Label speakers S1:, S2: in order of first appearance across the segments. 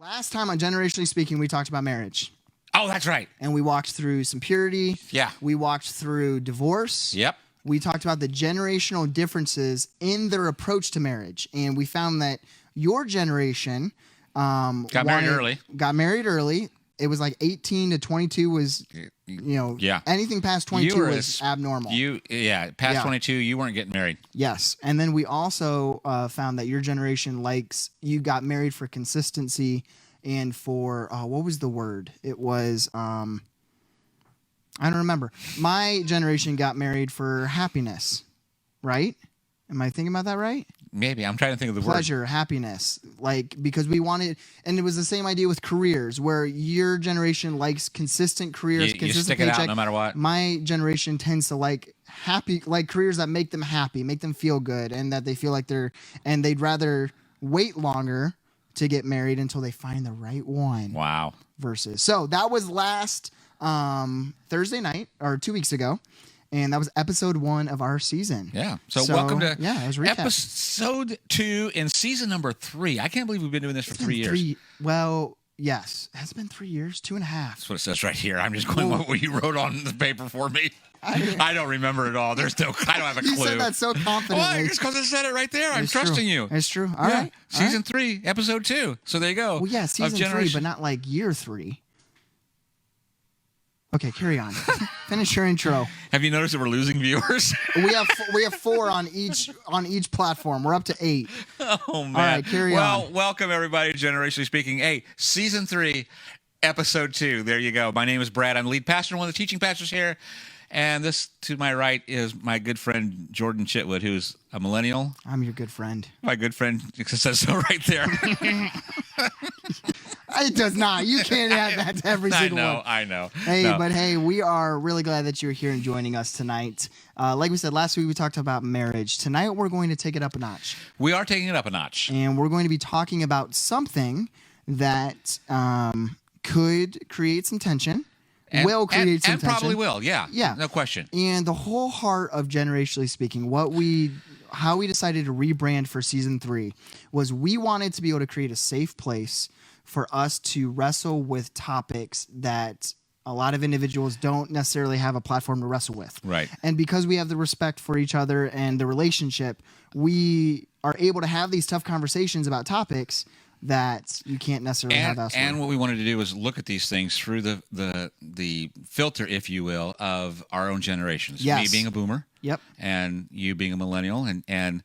S1: Last time on Generationally Speaking, we talked about marriage.
S2: Oh, that's right.
S1: And we walked through some purity.
S2: Yeah.
S1: We walked through divorce.
S2: Yep.
S1: We talked about the generational differences in their approach to marriage. And we found that your generation got married early. It was like 18 to 22 was, anything past 22 was abnormal.
S2: Past 22, you weren't getting married.
S1: Yes. And then we also found that your generation you got married for consistency and for, what was the word? It was, I don't remember. My generation got married for happiness, right? Am I thinking about that right?
S2: Maybe. I'm trying to think of the
S1: Pleasure, happiness. Because we wanted, and it was the same idea with careers, where your generation likes consistent careers, consistent
S2: you stick
S1: paycheck.
S2: It out no matter what.
S1: My generation tends to like careers that make them happy, make them feel good, and that they feel like and they'd rather wait longer to get married until they find the right one.
S2: Wow.
S1: So that was last Thursday night, or 2 weeks ago. And that was episode 1 of our season.
S2: Yeah. So welcome to
S1: recap.
S2: episode 2 in season number 3. I can't believe we've been doing this for 3 years.
S1: Well, yes. Has it been 3 years? 2.5.
S2: That's what it says right here. I'm just going what you wrote on the paper for me. I don't remember it all. I don't have a clue.
S1: You said that so confidently.
S2: Well, it's because I said it right there. I'm trusting you.
S1: It's true. All right.
S2: Season 3, episode 2. So there you go.
S1: Well, yeah, season 3, but not like year 3. Okay, carry on. Finish your intro.
S2: Have you noticed that we're losing viewers?
S1: we have 4 on each platform. We're up to 8.
S2: Oh man!
S1: All right, carry on.
S2: Well, welcome everybody to Generationally Speaking. Hey, season 3, episode 2. There you go. My name is Brad. I'm the lead pastor, one of the teaching pastors here. And this to my right is my good friend Jordan Chitwood, who's a millennial.
S1: I'm your good friend.
S2: My good friend, it says so right there.
S1: It does not. You can't add that to every single one.
S2: I know.
S1: Hey, we are really glad that you're here and joining us tonight. Like we said, last week we talked about marriage. Tonight we're going to take it up a notch.
S2: We are taking it up a notch.
S1: And we're going to be talking about something that could create some tension. Will create some tension.
S2: And probably will, yeah. No question.
S1: And the whole heart of Generationally Speaking, how we decided to rebrand for season 3 was we wanted to be able to create a safe place for us to wrestle with topics that a lot of individuals don't necessarily have a platform to wrestle with.
S2: Right.
S1: And because we have the respect for each other and the relationship, we are able to have these tough conversations about topics that you can't necessarily have elsewhere.
S2: And what we wanted to do was look at these things through the filter, if you will, of our own generations.
S1: Yes.
S2: Me being a boomer.
S1: Yep.
S2: And you being a millennial. And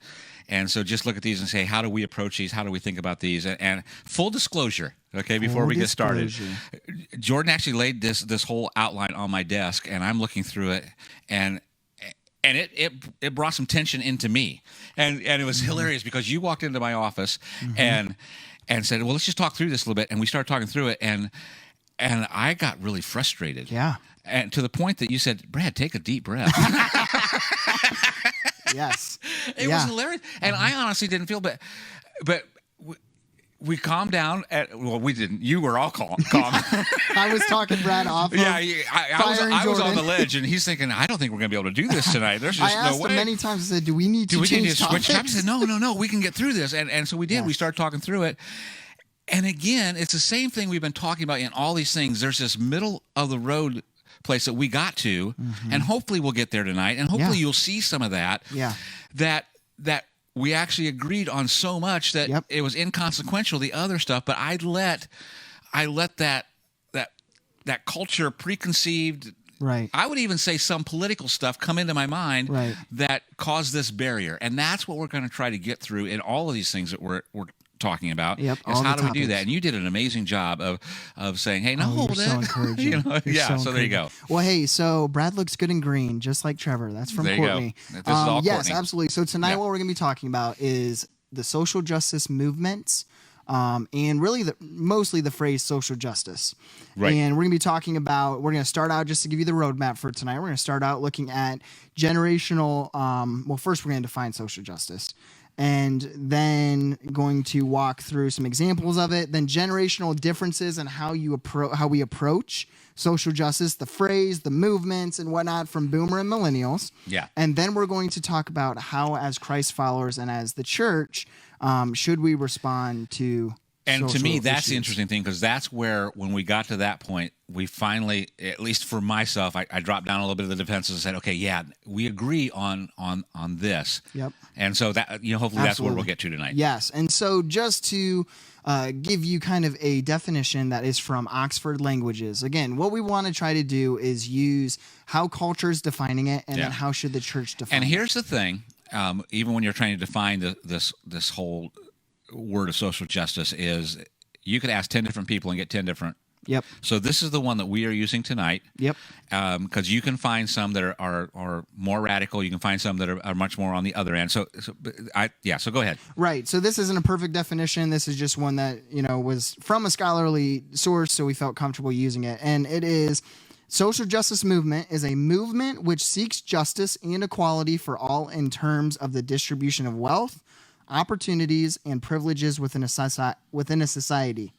S2: so just look at these and say, how do we approach these? How do we think about these? And full disclosure, okay, before we get started. Jordan actually laid this whole outline on my desk, and I'm looking through it, and it brought some tension into me. And it was hilarious because you walked into my office and said, well, let's just talk through this a little bit. And we started talking through it, and I got really frustrated.
S1: Yeah.
S2: And to the point that you said, Brad, take a deep breath.
S1: Yes.
S2: It was hilarious. And I honestly didn't feel bad. But we calmed down. We didn't. You were all calm.
S1: I was talking Brad off.
S2: I was on the ledge, and he's thinking, I don't think we're going to be able to do this tonight. There's just
S1: I asked
S2: no way.
S1: him many times. I said, do we need to switch topics?
S2: He said, no, we can get through this. And so we did.
S1: Yes.
S2: We started talking through it. And again, it's the same thing we've been talking about in all these things. There's this middle of the road place that we got to, and hopefully we'll get there tonight, and hopefully you'll see some of that.
S1: Yeah.
S2: That we actually agreed on so much that it was inconsequential, the other stuff, but I let that culture preconceived,
S1: right.
S2: I would even say some political stuff come into my mind that caused this barrier. And that's what we're going to try to get through in all of these things that we're talking about.
S1: Yep,
S2: is how do we do that? And you did an amazing job of saying, hey, no, hold it.
S1: So encouraging.
S2: There you go.
S1: Well, hey, so Brad looks good in green, just like Trevor. That's from Courtney.
S2: This is all
S1: yes,
S2: Courtney.
S1: Absolutely. So tonight what we're going to be talking about is the social justice movements, and really mostly the phrase social justice.
S2: Right.
S1: And we're going to be talking about, we're going to start out, just to give you the roadmap for tonight, we're going to start out looking at generational, first we're going to define social justice. And then going to walk through some examples of it, then generational differences and how we approach social justice, the phrase, the movements, and whatnot from boomer and millennials.
S2: Yeah.
S1: And then we're going to talk about how, as Christ followers and as the church, should we respond to
S2: And to me, that's
S1: issues.
S2: the interesting thing, because that's where, when we got to that point, we finally, at least for myself, I dropped down a little bit of the defenses and said, okay, yeah, we agree on this.
S1: Yep.
S2: And so that, hopefully that's where we'll get to tonight.
S1: Yes. And so just to give you kind of a definition that is from Oxford Languages. Again, what we want to try to do is use how culture is defining it, and then how should the church define it.
S2: And here's the thing, even when you're trying to define this whole word of social justice, is you could ask 10 different people and get 10 different.
S1: Yep.
S2: So this is the one that we are using tonight.
S1: Yep.
S2: Because you can find some that are more radical. You can find some that are much more on the other end. So go ahead.
S1: Right. So this isn't a perfect definition. This is just one that, was from a scholarly source, so we felt comfortable using it. And it is: social justice movement is a movement which seeks justice and equality for all in terms of the distribution of wealth, opportunities, and privileges within a society.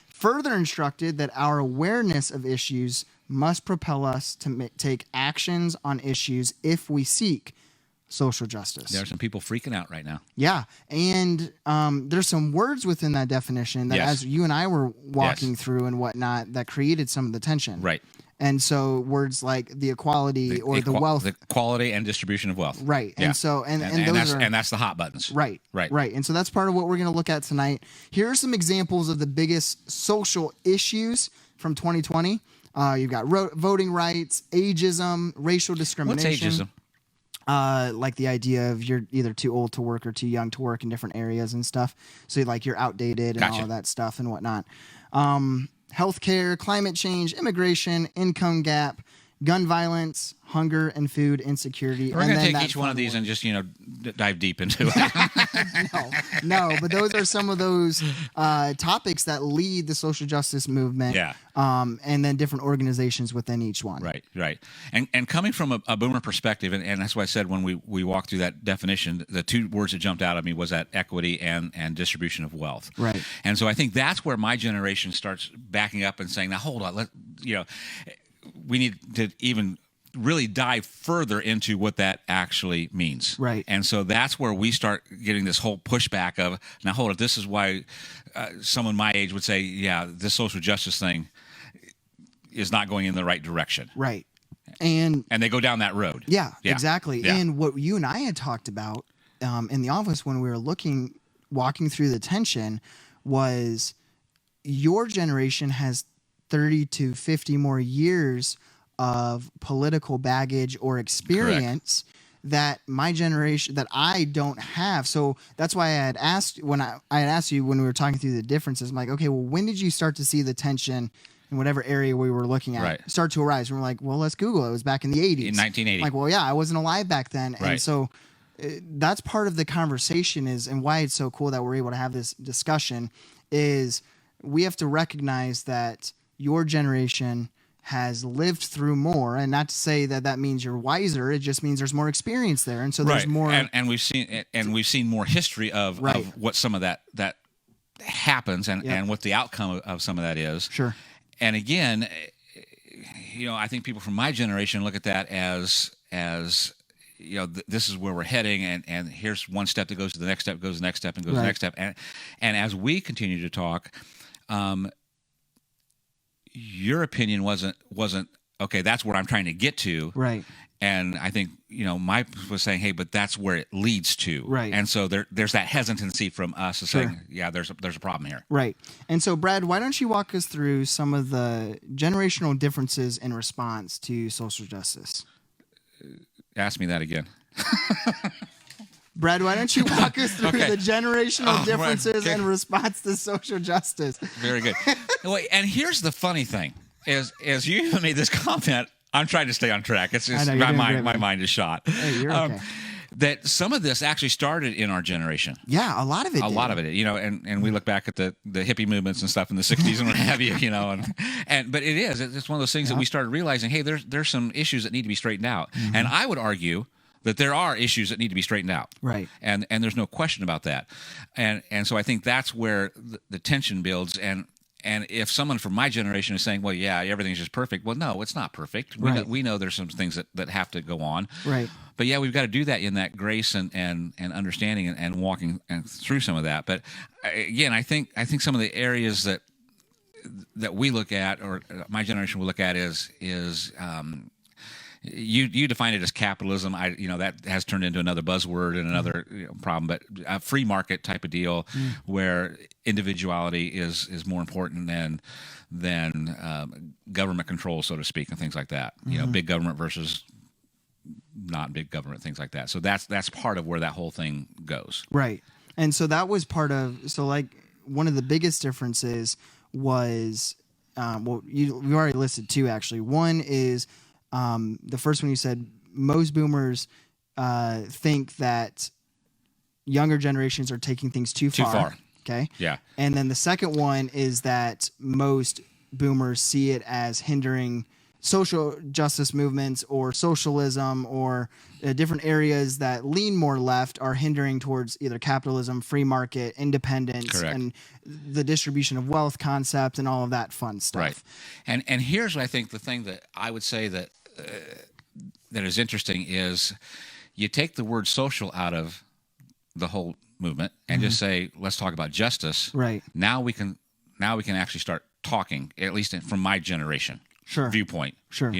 S1: Further instructed that our awareness of issues must propel us to take actions on issues if we seek social justice.
S2: There are some people freaking out right now.
S1: Yeah, and there's some words within that definition that, as you and I were walking through and whatnot, that created some of the tension.
S2: Right.
S1: And so words like the equality or the wealth,
S2: the quality and distribution of wealth.
S1: Right.
S2: Yeah.
S1: And so and
S2: that's the hot buttons.
S1: Right. And so that's part of what we're going to look at tonight. Here are some examples of the biggest social issues from 2020. You've got voting rights, ageism, racial discrimination.
S2: What's ageism?
S1: Like the idea of you're either too old to work or too young to work in different areas and stuff. So like you're outdated and all of that stuff and whatnot. Healthcare, climate change, immigration, income gap, gun violence, hunger and food insecurity.
S2: We're going to take each one of these and just dive deep into it.
S1: No, but those are some of those topics that lead the social justice movement.
S2: Yeah.
S1: And then different organizations within each one.
S2: Right. And coming from a boomer perspective, and that's why I said when we walked through that definition, the two words that jumped out at me was that equity and distribution of wealth.
S1: Right.
S2: And so I think that's where my generation starts backing up and saying, now hold on, we need to even really dive further into what that actually means.
S1: Right.
S2: And so that's where we start getting this whole pushback of, now hold it, this is why someone my age would say, yeah, this social justice thing is not going in the right direction.
S1: Right. And
S2: they go down that road.
S1: Yeah. Exactly.
S2: Yeah.
S1: And what you and I had talked about in the office when we were walking through the tension was your generation has 30 to 50 more years of political baggage or experience that my generation, that I don't have. So that's why I had asked you when we were talking through the differences, I'm like, okay, well, when did you start to see the tension in whatever area we were looking at start to arise? And we're like, well, let's Google it. It was back in the 80s.
S2: In 1980.
S1: I'm like, well, yeah, I wasn't alive back then.
S2: Right.
S1: And so that's part of the conversation and why it's so cool that we're able to have this discussion is we have to recognize that your generation has lived through more, and not to say that means you're wiser. It just means there's more experience there, and so there's more.
S2: And we've seen more history of what some of that happens, and what the outcome of some of that is.
S1: Sure.
S2: And again, I think people from my generation look at that as this is where we're heading, and here's one step that goes to the next step, goes to the next step, and goes to the next step, and as we continue to talk. Your opinion wasn't okay. That's where I'm trying to get to,
S1: right?
S2: And I think Mike was saying, hey, but that's where it leads to,
S1: right?
S2: And so there's that hesitancy from us of saying, yeah, there's a problem here,
S1: right? And so, Brad, why don't you walk us through some of the generational differences in response to social justice?
S2: Ask me that again.
S1: Brad, why don't you walk us through the generational differences in response to social justice?
S2: Very good. Wait, and here's the funny thing: as you even made this comment, I'm trying to stay on track. It's just my mind is shot.
S1: Hey, you're okay.
S2: That some of this actually started in our generation.
S1: Yeah, a lot of it.
S2: A lot of it, and we look back at the hippie movements and stuff in the '60s and what have you, but it's one of those things that we started realizing, hey, there's some issues that need to be straightened out, and I would argue that there are issues that need to be straightened out.
S1: Right.
S2: And there's no question about that. And so I think that's where the tension builds. And if someone from my generation is saying, well, yeah, everything's just perfect. Well, no, it's not perfect. We know there's some things that have to go on.
S1: Right.
S2: But yeah, we've got to do that in that grace and understanding and walking through some of that. But again, I think some of the areas that we look at, or my generation will look at, is you define it as capitalism. That has turned into another buzzword and another problem, but a free market type of deal where individuality is more important than government control, so to speak, and things like that. Big government versus not big government, things like that. So that's part of where that whole thing goes.
S1: Right. And so that was part of, one of the biggest differences was, you already listed two, actually. One is, the first one you said, most boomers think that younger generations are taking things too far. Okay.
S2: Yeah.
S1: And then the second one is that most boomers see it as hindering social justice movements or socialism or different areas that lean more left are hindering towards either capitalism, free market, independence,
S2: Correct.
S1: and the distribution of wealth concept and all of that fun stuff.
S2: Right. And here's what I think the thing that I would say that is interesting is you take the word social out of the whole movement and just say, let's talk about justice.
S1: Right.
S2: Now we can actually start talking, at least from my generation.
S1: Sure.
S2: Viewpoint.
S1: Sure.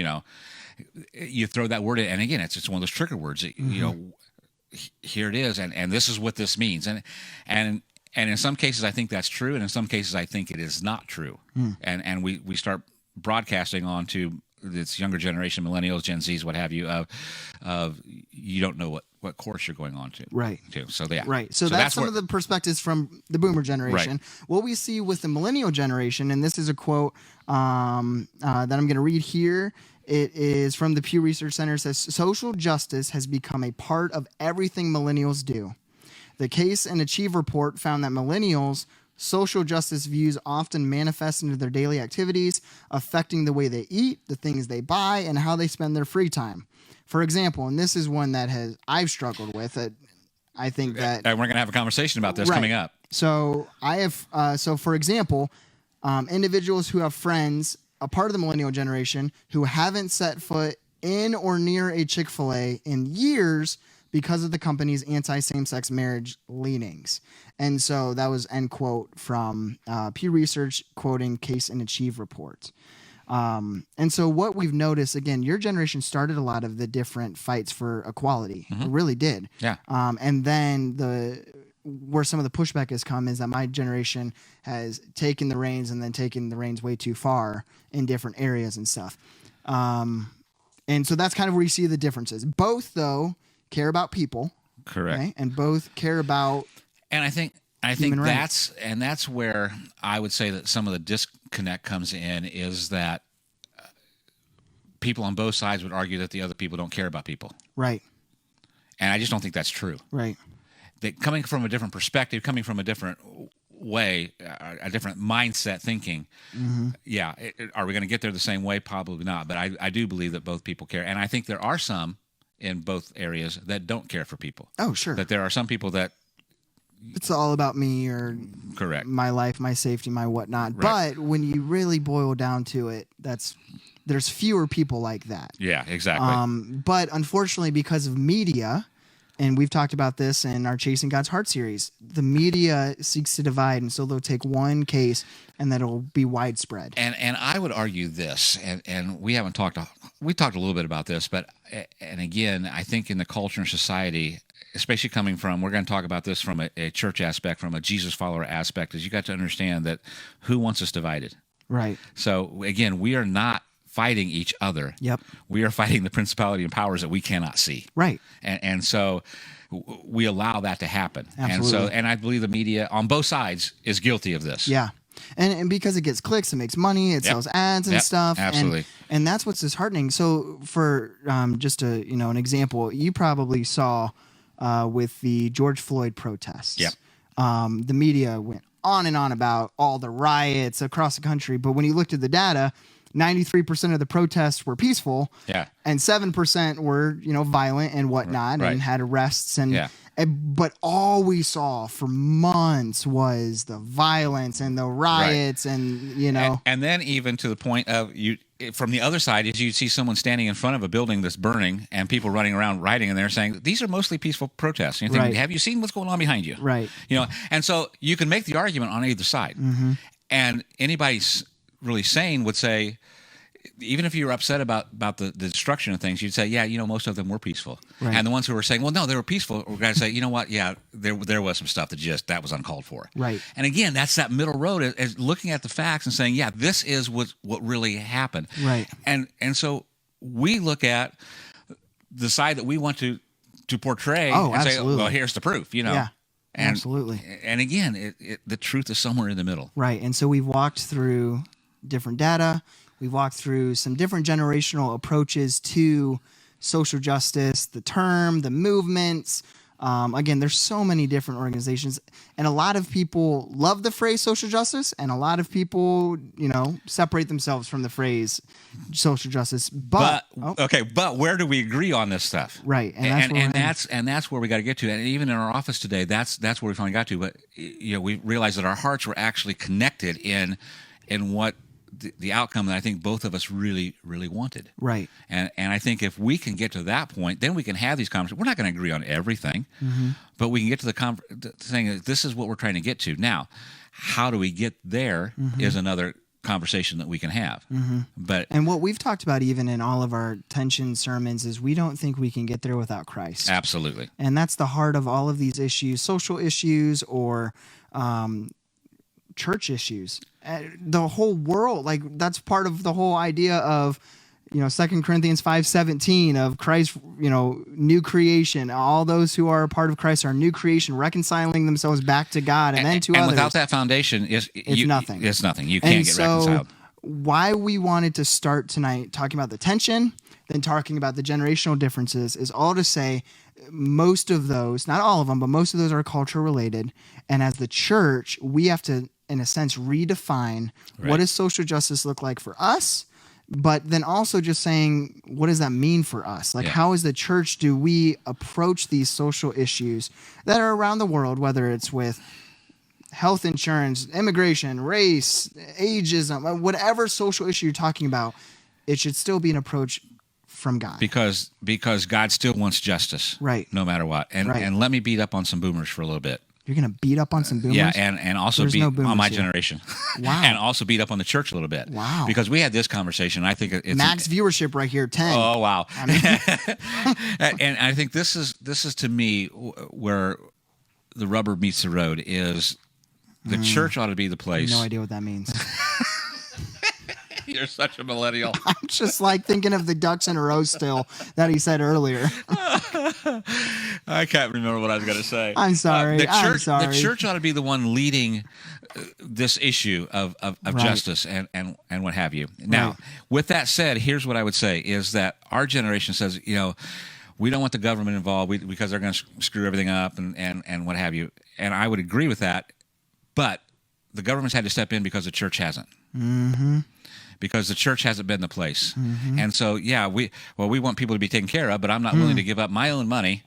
S2: You throw that word in, and again, it's one of those trigger words. Here it is, and this is what this means, and in some cases I think that's true, and in some cases I think it is not true, and we start broadcasting on to this younger generation, millennials, Gen Zs, what have you, of you don't know what course you're going on to.
S1: Right.
S2: So yeah.
S1: Right. So that's some of the perspectives from the boomer generation. Right. What we see with the millennial generation, and this is a quote that I'm going to read here. It is from the Pew Research Center. It says, social justice has become a part of everything millennials do. The Case and Achieve report found that millennials' social justice views often manifest into their daily activities, affecting the way they eat, the things they buy, and how they spend their free time. For example, and this is one that I've struggled with. I think that,
S2: and we're going to have a conversation about this coming up.
S1: So I have. So for example, individuals who have friends, a part of the millennial generation, who haven't set foot in or near a Chick-fil-A in years because of the company's anti-same-sex marriage leanings. And so that was end quote from Pew Research quoting Case and Achieve reports. And so what we've noticed, again, your generation started a lot of the different fights for equality. It really did.
S2: Yeah.
S1: And then where some of the pushback has come is that my generation has taken the reins and then taken the reins way too far in different areas and stuff. And so that's kind of where you see the differences. Both, though, care about people.
S2: Correct.
S1: Okay? And both care about
S2: And I think that's where I would say that some of the disconnect comes in, is that people on both sides would argue that the other people don't care about people.
S1: Right.
S2: And I just don't think that's true.
S1: Right.
S2: That coming from a different perspective, coming from a different way, a different mindset thinking, are we going to get there the same way? Probably not. But I do believe that both people care. And I think there are some in both areas that don't care for people.
S1: Oh, sure.
S2: That there are some people that
S1: it's all about me or
S2: correct
S1: my life, my safety, my whatnot. Right. But when you really boil down to it, there's fewer people like that.
S2: Yeah, exactly.
S1: But unfortunately, because of media, and we've talked about this in our Chasing God's Heart series, the media seeks to divide, and so they'll take one case and then it'll be widespread.
S2: And I would argue this, and we talked a little bit about this, but and again, I think in the culture and society, especially coming from, we're going to talk about this from a church aspect, from a Jesus follower aspect, is you got to understand that who wants us divided?
S1: Right.
S2: So again, we are not fighting each other.
S1: Yep.
S2: We are fighting the principality and powers that we cannot see.
S1: Right.
S2: And so we allow that to happen.
S1: Absolutely.
S2: And I believe the media on both sides is guilty of this.
S1: Yeah. And because it gets clicks, it makes money, it sells ads and stuff.
S2: Absolutely.
S1: And that's what's disheartening. So for just an example, you probably saw with the George Floyd protests.
S2: Yep.
S1: The media went on and on about all the riots across the country. But when you looked at the data, 93% of the protests were peaceful,
S2: Yeah.
S1: and 7% were, violent and whatnot,
S2: Right.
S1: and had arrests, and
S2: Yeah.
S1: but all we saw for months was the violence and the riots, and
S2: And then even to the point of from the other side is you'd see someone standing in front of a building that's burning and people running around writing in there saying these are mostly peaceful protests. And you think,
S1: Right.
S2: have you seen what's going on behind you?
S1: Right.
S2: And so you can make the argument on either side.
S1: Mm-hmm.
S2: And anybody really sane would say, even if you were upset about the destruction of things, you'd say, yeah, most of them were peaceful.
S1: Right.
S2: And the ones who were saying, well, no, they were peaceful, we're going to say, you know what? Yeah, there was some stuff that was uncalled for.
S1: Right.
S2: And again, that's that middle road is looking at the facts and saying, yeah, this is what really happened.
S1: Right.
S2: And so we look at the side that we want to portray and
S1: absolutely.
S2: say, well, here's the proof,
S1: Yeah.
S2: And,
S1: Absolutely.
S2: And again, the truth is somewhere in the middle.
S1: Right. And so we've walked through different data. We've walked through some different generational approaches to social justice, the term, the movements. Again, there's so many different organizations, and a lot of people love the phrase social justice, and a lot of people, separate themselves from the phrase social justice. But
S2: where do we agree on this stuff?
S1: Right,
S2: and that's where we got to get to. And even in our office today, that's where we finally got to. But we realized that our hearts were actually connected in what the outcome that I think both of us really, really wanted.
S1: Right.
S2: And I think if we can get to that point, then we can have these conversations. We're not going to agree on everything, but we can get to the saying that this is what we're trying to get to. Now, how do we get there is another conversation that we can have. And
S1: what we've talked about even in all of our tension sermons is we don't think we can get there without Christ.
S2: Absolutely.
S1: And that's the heart of all of these issues, social issues or church issues. The whole world, that's part of the whole idea of 2 Corinthians 5:17 of Christ, new creation. All those who are a part of Christ are new creation, reconciling themselves back to God and then to others.
S2: And without that foundation, it's
S1: nothing.
S2: It's nothing. You can't get reconciled.
S1: Why we wanted to start tonight talking about the tension, then talking about the generational differences is all to say most of those, not all of them, but most of those are culture related. And as the church, we have to, in a sense, redefine what does social justice look like for us, but then also just saying, what does that mean for us? How as the church do we approach these social issues that are around the world, whether it's with health insurance, immigration, race, ageism, whatever social issue you're talking about, it should still be an approach from God.
S2: Because God still wants justice.
S1: Right.
S2: No matter what. And let me beat up on some boomers for a little bit.
S1: You're going to beat up on some boomers?
S2: Yeah, and also
S1: There's
S2: beat
S1: no
S2: on my
S1: here.
S2: generation.
S1: Wow.
S2: And also beat up on the church a little bit.
S1: Wow.
S2: Because we had this conversation. I think it's
S1: max viewership right here, 10.
S2: Oh, wow. And I think this is to me where the rubber meets the road is the church ought to be the place.
S1: No idea what that means.
S2: You're such a millennial.
S1: I'm just thinking of the ducks in a row still that he said earlier.
S2: I can't remember what I was going to say.
S1: I'm sorry.
S2: The church ought to be the one leading this issue of justice and what have you. Now, with that said, here's what I would say is that our generation says, we don't want the government involved because they're going to screw everything up and what have you. And I would agree with that. But the government's had to step in because the church hasn't. Mm-hmm. Because the church hasn't been the place. Mm-hmm. And so, we want people to be taken care of, but I'm not willing to give up my own money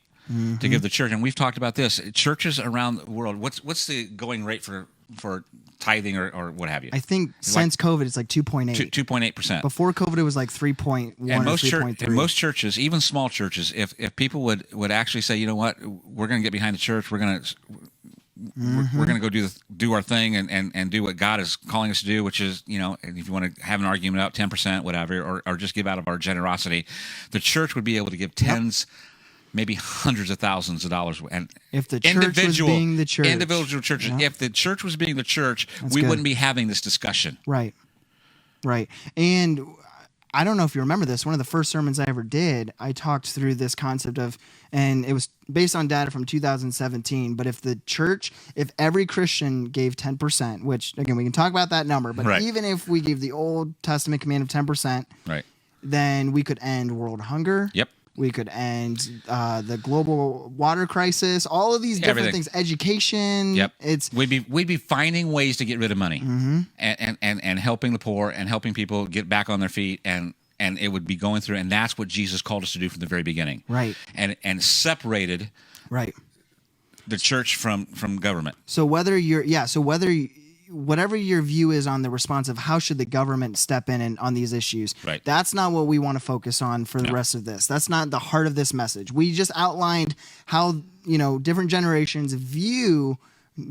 S2: to give the church. And we've talked about this. Churches around the world, what's the going rate for tithing or what have you?
S1: I think since COVID, it's 2.8.
S2: 2.8%.
S1: Before COVID, it was 3.1 or 3.3.
S2: And most churches, even small churches, if people would actually say, you know what, we're going to get behind the church, we're going to go do our thing and do what God is calling us to do, which is, if you want to have an argument about 10%, whatever, or just give out of our generosity, the church would be able to give tens, maybe hundreds of thousands of dollars. And
S1: if the church was being the church.
S2: Individual churches. If the church was being the church, we wouldn't be having this discussion.
S1: Right. And I don't know if you remember this. One of the first sermons I ever did, I talked through this concept of, and it was based on data from 2017, but if every Christian gave 10%, which, again, we can talk about that number, but even if we gave the Old Testament command of 10%, then we could end world hunger.
S2: Yep.
S1: We could end the global water crisis. All of these different things. Education.
S2: Yep.
S1: We'd
S2: be finding ways to get rid of money, and helping the poor and helping people get back on their feet, and it would be going through, and that's what Jesus called us to do from the very beginning.
S1: Right.
S2: And separated.
S1: Right.
S2: The church from government.
S1: So whatever your view is on the response of how should the government step in and on these issues,
S2: right.
S1: That's not what we want to focus on for the rest of this. That's not the heart of this message. We just outlined how, different generations view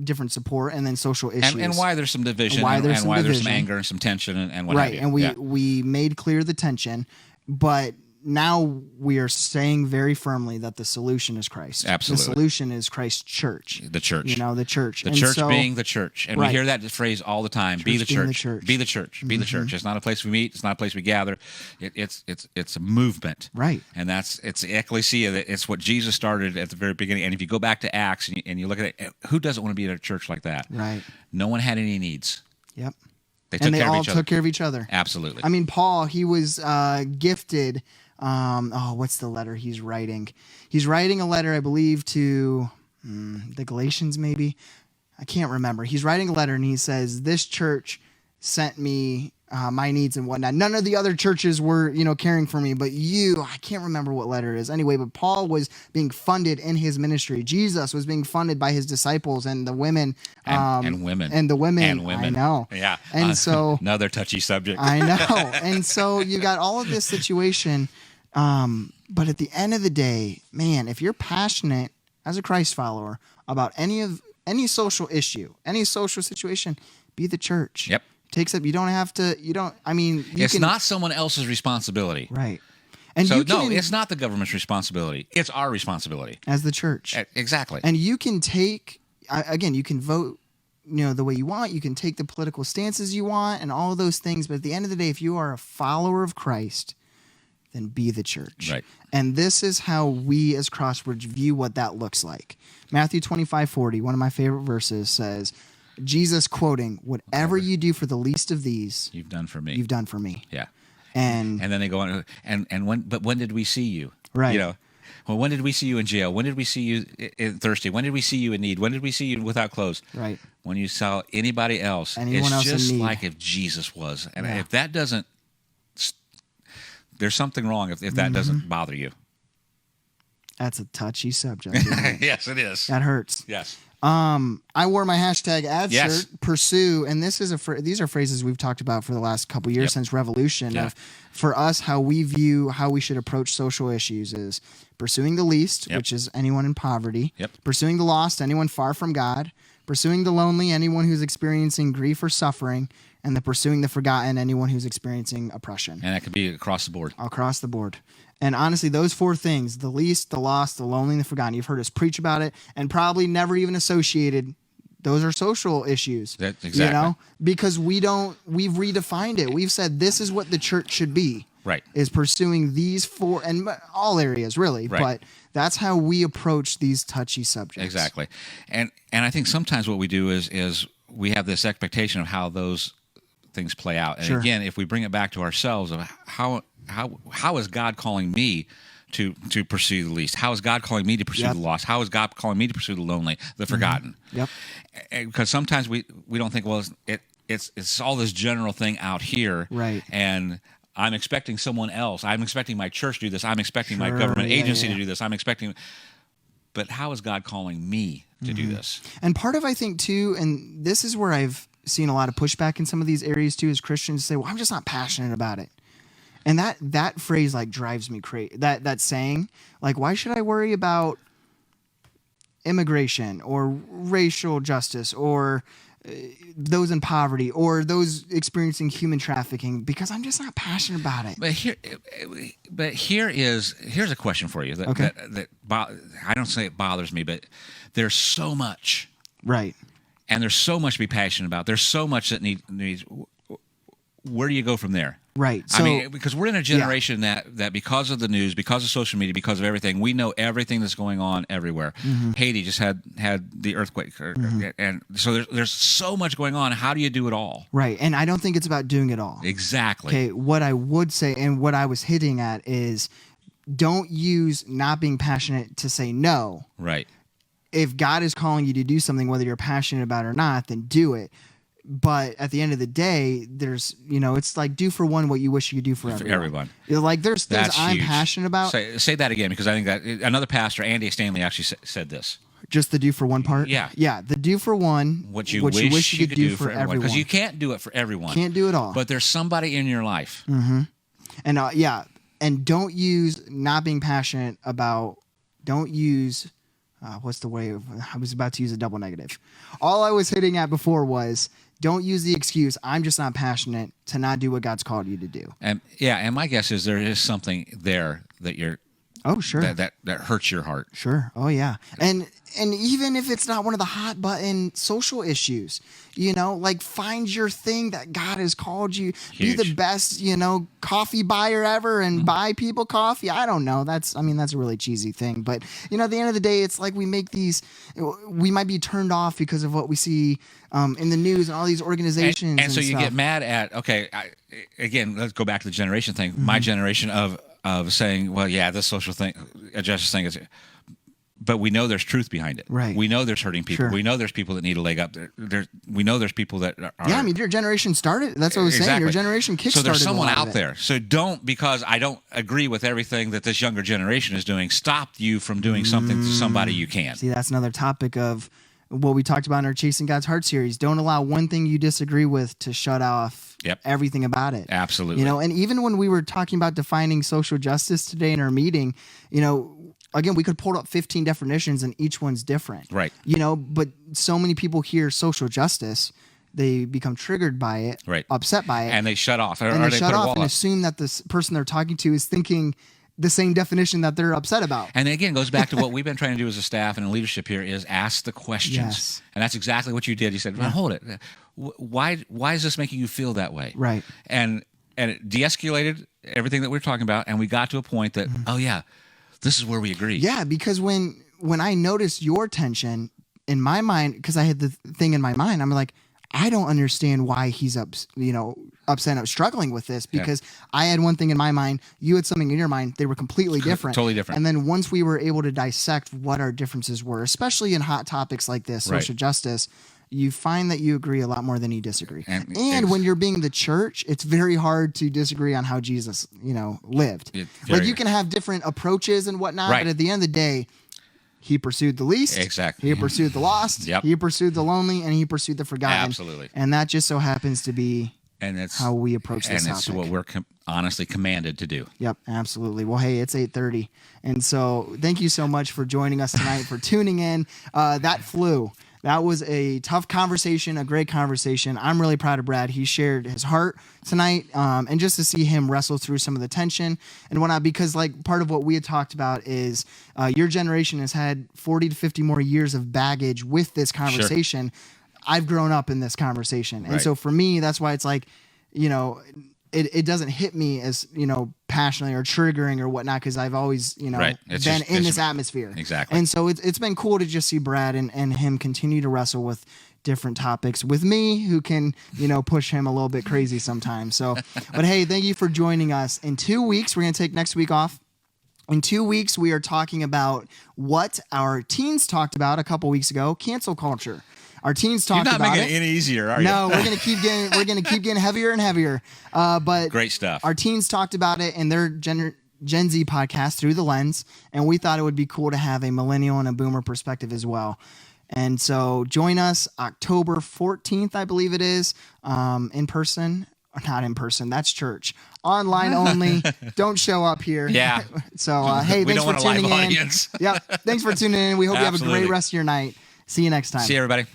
S1: different support and then social issues.
S2: And why there's some division, and why there's some anger and some tension and what have you.
S1: And we made clear the tension, but now we are saying very firmly that the solution is Christ.
S2: Absolutely.
S1: The solution is Christ's church.
S2: The church.
S1: The church.
S2: The church being the church. And we hear that phrase all the time. Be the church. Be the church. Be the church. It's not a place we meet. It's not a place we gather. It's a movement.
S1: Right.
S2: And it's the ecclesia. It's what Jesus started at the very beginning. And if you go back to Acts and you look at it, who doesn't want to be in a church like that?
S1: Right.
S2: No one had any needs.
S1: Yep.
S2: They
S1: all took care of each other.
S2: Absolutely.
S1: I mean, Paul, he was gifted. What's the letter he's writing? He's writing a letter, I believe, to the Galatians, maybe. I can't remember. He's writing a letter, and he says, "This church sent me my needs and whatnot. None of the other churches were, caring for me, but you." I can't remember what letter it is. Anyway, but Paul was being funded in his ministry. Jesus was being funded by his disciples and the women.
S2: And women.
S1: And the women.
S2: And women.
S1: I know.
S2: Yeah.
S1: And so.
S2: Another touchy subject.
S1: I know. And so you got all of this situation. But at the end of the day, man, if you're passionate as a Christ follower about any social issue, any social situation, be the church.
S2: Yep.
S1: Takes up. You don't have to.
S2: It's not someone else's responsibility.
S1: Right. And
S2: so it's not the government's responsibility. It's our responsibility
S1: as the church.
S2: Exactly.
S1: And you can take you can vote, the way you want. You can take the political stances you want, and all of those things. But at the end of the day, if you are a follower of Christ, then be the church.
S2: Right.
S1: And this is how we as Crosswords view what that looks like. Matthew 25:40, one of my favorite verses, says, Jesus quoting, "Whatever you do for the least of these,
S2: you've done for me.
S1: You've done for me."
S2: Yeah.
S1: And
S2: then they go on, when did we see you?
S1: Right.
S2: Well, when did we see you in jail? When did we see you thirsty? When did we see you in need? When did we see you without clothes?
S1: Anyone
S2: When you saw anybody else.
S1: Anyone else
S2: just
S1: in need.
S2: like if Jesus was. And if that doesn't, there's something wrong if that doesn't bother you.
S1: That's a touchy subject. Isn't it?
S2: Yes, it is.
S1: That hurts.
S2: Yes.
S1: I wore my hashtag ad shirt, pursue, and these are phrases we've talked about for the last couple years since Revolution.
S2: Yeah.
S1: For us, how we view how we should approach social issues is pursuing the least, which is anyone in poverty, pursuing the lost, anyone far from God, pursuing the lonely, anyone who's experiencing grief or suffering, and pursuing the forgotten, anyone who's experiencing oppression.
S2: And that could be across the board.
S1: Across the board. And honestly, those four things, the least, the lost, the lonely, and the forgotten, you've heard us preach about it and probably never even associated. Those are social issues.
S2: That's exactly.
S1: Because we've redefined it. We've said this is what the church should be.
S2: Right.
S1: Is pursuing these four, and all areas really, but that's how we approach these touchy subjects.
S2: Exactly. And I think sometimes what we do is we have this expectation of how those things play out. And again, if we bring it back to ourselves of how is God calling me to pursue the least? How is God calling me to pursue the lost? How is God calling me to pursue the lonely, the forgotten?
S1: Yep.
S2: Because sometimes we don't think, well, it's all this general thing out here,
S1: right?
S2: And I'm expecting someone else. I'm expecting my church to do this. I'm expecting my government agency to do this. I'm expecting. But how is God calling me to do this?
S1: And part of, I think, too, and this is where I've seen a lot of pushback in some of these areas too, is Christians say, "Well, I'm just not passionate about it." And that phrase drives me crazy. That saying, why should I worry about immigration or racial justice or those in poverty or those experiencing human trafficking? Because I'm just not passionate about it.
S2: But here's a question for you. That I don't say it bothers me, but there's so much,
S1: right?
S2: And there's so much to be passionate about. There's so much that needs. Where do you go from there?
S1: Right. So,
S2: because we're in a generation that because of the news, because of social media, because of everything, we know everything that's going on everywhere. Mm-hmm. Haiti just had the earthquake, and so there's so much going on. How do you do it all?
S1: Right. And I don't think it's about doing it all.
S2: Exactly.
S1: Okay. What I would say, and what I was hitting at, is don't use not being passionate to say no.
S2: Right.
S1: If God is calling you to do something, whether you're passionate about it or not, then do it. But at the end of the day, there's, it's like do for one what you wish you could do for everyone. Like there's things I'm passionate about.
S2: Say that again, because I think that another pastor, Andy Stanley, actually said this.
S1: Just the do for one part?
S2: Yeah.
S1: Yeah. The do for one,
S2: what you wish you could do for everyone. Because you can't do it for everyone.
S1: Can't do it all.
S2: But there's somebody in your life.
S1: Mm-hmm. And and don't use not being passionate about, don't use, what's the way I was about to use a double negative. All I was hitting at before was, don't use the excuse, I'm just not passionate, to not do what God's called you to do.
S2: And my guess is there is something there that you're
S1: sure.
S2: That hurts your heart.
S1: Sure. Oh, yeah. And even if it's not one of the hot button social issues, like find your thing that God has called you.
S2: Huge.
S1: Be the best, coffee buyer ever and buy people coffee. I don't know. That's a really cheesy thing. But, at the end of the day, it's like we make these, we might be turned off because of what we see in the news and all these organizations.
S2: And so you
S1: stuff.
S2: get mad at, again, let's go back to the generation thing. Mm-hmm. My generation of saying, well, yeah, this social thing, justice thing is, but we know there's truth behind it.
S1: Right.
S2: We know there's hurting people.
S1: Sure.
S2: We know there's people that need a leg up. We know there's people that are.
S1: Yeah, I mean, your generation started. That's what I was saying. Your generation kickstarted.
S2: So there's someone out there. So don't, because I don't agree with everything that this younger generation is doing, stop you from doing something to somebody you can.
S1: See, that's another topic of what we talked about in our Chasing God's Heart series. Don't allow one thing you disagree with to shut off everything about it.
S2: Absolutely.
S1: And even when we were talking about defining social justice today in our meeting, again, we could pull up 15 definitions and each one's different.
S2: Right.
S1: But so many people hear social justice, they become triggered by it,
S2: right,
S1: upset by it.
S2: And they shut off.
S1: And they shut off and assume that this person they're talking to is thinking the same definition that they're upset about.
S2: And again, it goes back to what we've been trying to do as a staff and in leadership here is ask the questions.
S1: Yes.
S2: And that's exactly what you did. You said, well, hold it. Why is this making you feel that way?
S1: Right.
S2: And it de-escalated everything that we're talking about, and we got to a point that, oh, yeah, this is where we agree.
S1: Yeah, because when I noticed your tension in my mind, because I had the thing in my mind, I'm like, I don't understand why he's upset and struggling with this, because I had one thing in my mind, you had something in your mind, they were completely different.
S2: Totally different.
S1: And then once we were able to dissect what our differences were, especially in hot topics like this, social justice, you find that you agree a lot more than you disagree. And when you're being the church, it's very hard to disagree on how Jesus, lived. Like you can have different approaches and whatnot, but at the end of the day, he pursued the least.
S2: Exactly.
S1: He pursued the lost.
S2: Yep.
S1: He pursued the lonely, and he pursued the forgotten.
S2: Absolutely.
S1: And that just so happens to be how we approach this
S2: topic.
S1: topic.
S2: And it's what we're honestly commanded to do.
S1: Yep, absolutely. Well, hey, it's 8:30. And so thank you so much for joining us tonight, for tuning in. That flew. That was a tough conversation, a great conversation. I'm really proud of Brad. He shared his heart tonight, and just to see him wrestle through some of the tension and whatnot, because like part of what we had talked about is your generation has had 40 to 50 more years of baggage with this conversation. Sure. I've grown up in this conversation. And so for me, that's why it's like, it doesn't hit me as, passionately or triggering or whatnot, because I've always, been in this atmosphere.
S2: Exactly.
S1: And so it's been cool to just see Brad and him continue to wrestle with different topics with me, who can, push him a little bit crazy sometimes. So, but hey, thank you for joining us. In 2 weeks, we're going to take next week off. In 2 weeks, we are talking about what our teens talked about a couple weeks ago, cancel culture. Our teens talked about it.
S2: You're not making it any easier, are you?
S1: No, we're gonna keep getting heavier and heavier. But
S2: great stuff.
S1: Our teens talked about it in their Gen Z podcast, Through the Lens, and we thought it would be cool to have a millennial and a boomer perspective as well. And so join us October 14th, I believe it is, in person. Not in person, that's church. Online only. Don't show up here.
S2: Yeah.
S1: So hey, thanks for tuning in. Yep. Thanks for tuning in. We hope you have a great rest of your night. See you next time.
S2: See you, everybody.